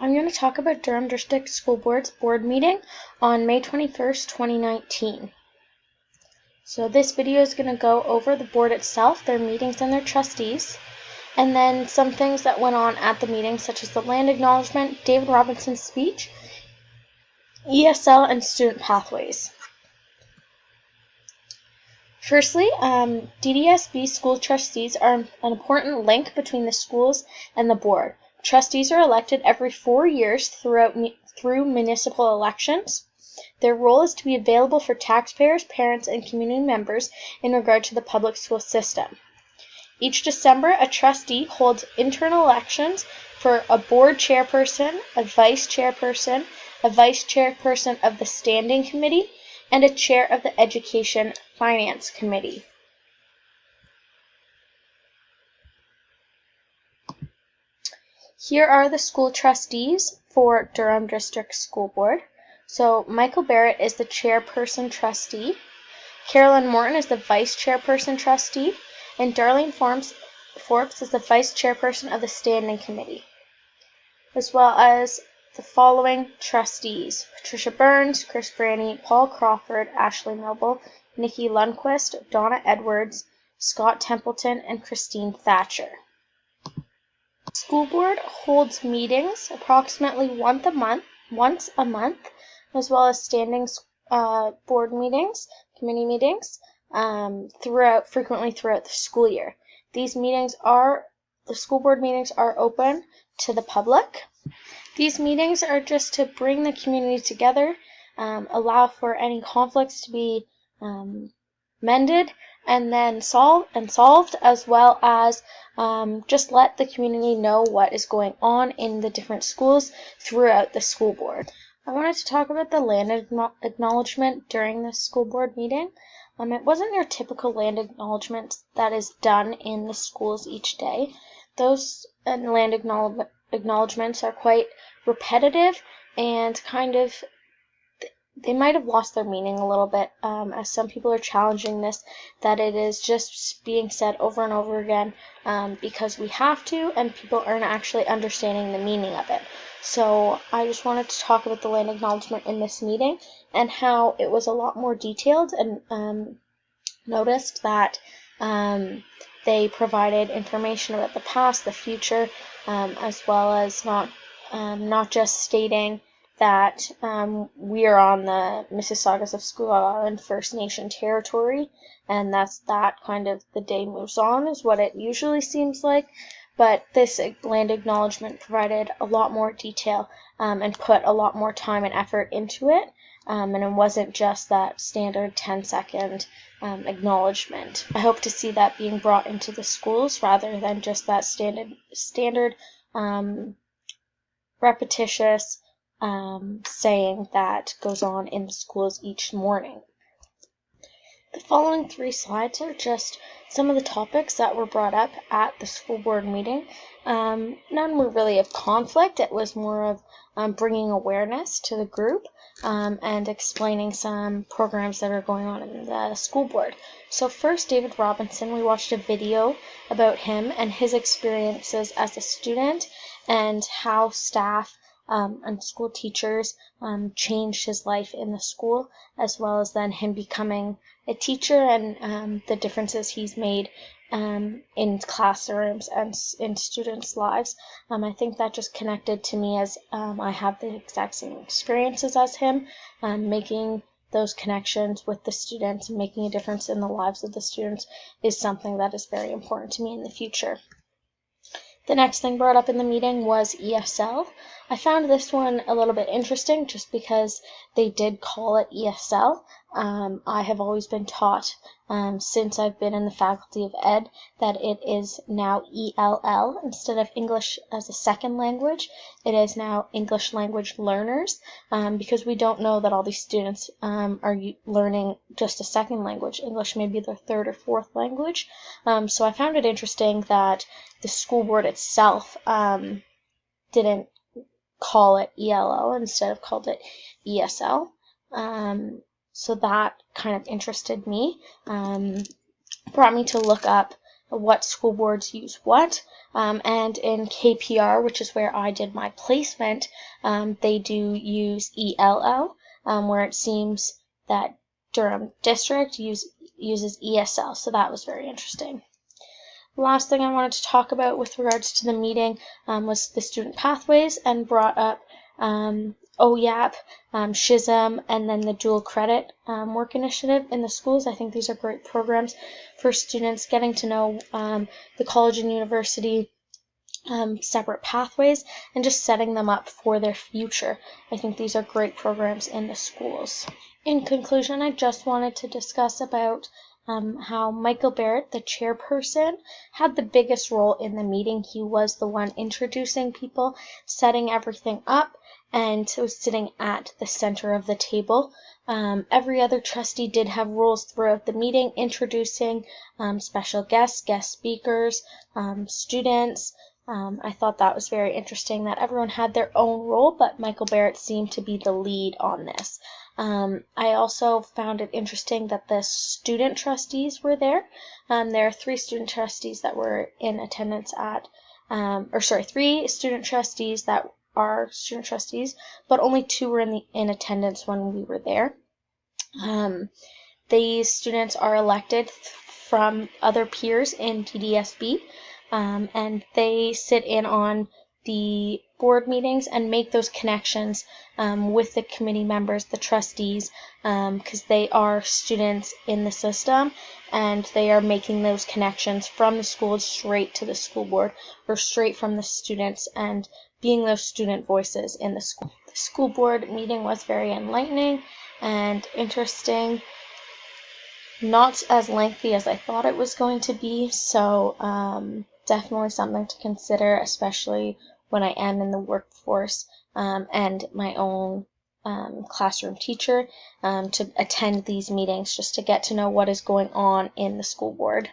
I'm going to talk about Durham District School Board's board meeting on May 21st, 2019. So this video is going to go over the board itself, their meetings and their trustees, and then some things that went on at the meeting, such as the land acknowledgement, David Robinson's speech, ESL, and student pathways. Firstly, DDSB school trustees are an important link between the schools and the board. Trustees are elected every 4 years through municipal elections. Their role is to be available for taxpayers, parents, and community members in regard to the public school system. Each December, a trustee holds internal elections for a board chairperson, a vice chairperson of the standing committee, and a chair of the Education Finance Committee. Here are the school trustees for Durham District School Board. So Michael Barrett is the chairperson trustee, Carolyn Morton is the vice chairperson trustee, and Darlene Forbes is the vice chairperson of the standing committee, as well as the following trustees: Patricia Burns, Chris Branny, Paul Crawford, Ashley Noble, Nikki Lundquist, Donna Edwards, Scott Templeton, and Christine Thatcher. The school board holds meetings approximately once a month, as well as standing board meetings, committee meetings, frequently throughout the school year. The school board meetings are open to the public. These meetings are just to bring the community together, allow for any conflicts to be mended and then solved, as well as just let the community know what is going on in the different schools throughout the school board. I wanted to talk about the land acknowledgement during the school board meeting. It wasn't your typical land acknowledgement that is done in the schools each day. Those land acknowledgements are quite repetitive and they might have lost their meaning a little bit, as some people are challenging this, that it is just being said over and over again because we have to, and people aren't actually understanding the meaning of it. So I just wanted to talk about the land acknowledgement in this meeting and how it was a lot more detailed, and noticed that they provided information about the past, the future, as well as not just stating that we are on the Mississaugas of Squaw Island First Nation territory, and that's that kind of the day moves on is what it usually seems like. But this land acknowledgement provided a lot more detail and put a lot more time and effort into it, and it wasn't just that standard 10-second acknowledgement. I hope to see that being brought into the schools rather than just that standard repetitious saying that goes on in the schools each morning. The following 3 slides are just some of the topics that were brought up at the school board meeting. None were really of conflict. It was more of bringing awareness to the group and explaining some programs that are going on in the school board. So first, David Robinson, we watched a video about him and his experiences as a student and how staff and school teachers changed his life in the school, as well as then him becoming a teacher and the differences he's made in classrooms and in students' lives. I think that just connected to me, as I have the exact same experiences as him, making those connections with the students and making a difference in the lives of the students is something that is very important to me in the future. The next thing brought up in the meeting was ESL. I found this one a little bit interesting just because they did call it ESL. I have always been taught since I've been in the Faculty of Ed that it is now ELL instead of English as a second language. It is now English language learners, because we don't know that all these students are learning just a second language. English may be their third or fourth language. So I found it interesting that the school board itself didn't call it ELL instead of called it ESL. So that kind of interested me, brought me to look up what school boards use what. And in KPR, which is where I did my placement, they do use ELL, where it seems that Durham District uses ESL, so that was very interesting. Last thing I wanted to talk about with regards to the meeting was the student pathways, and brought up OYAP, SHISM, and then the dual credit work initiative in the schools. I think these are great programs for students getting to know the college and university separate pathways and just setting them up for their future. I think these are great programs in the schools. In conclusion, I just wanted to discuss about how Michael Barrett, the chairperson, had the biggest role in the meeting. He was the one introducing people, setting everything up, and was sitting at the center of the table. Every other trustee did have roles throughout the meeting, introducing special guests, guest speakers, students. I thought that was very interesting that everyone had their own role, but Michael Barrett seemed to be the lead on this. I also found it interesting that the student trustees were there. There are 3 student trustees that were in attendance at, 3 student trustees that are student trustees, but only 2 were in attendance when we were there. These students are elected from other peers in TDSB, and they sit in on the board meetings and make those connections with the committee members, the trustees, because they are students in the system, and they are making those connections from the schools straight to the school board, or straight from the students, and being those student voices in the school. The school board meeting was very enlightening and interesting. Not as lengthy as I thought it was going to be, so definitely something to consider, especially when I am in the workforce and my own classroom teacher, to attend these meetings just to get to know what is going on in the school board.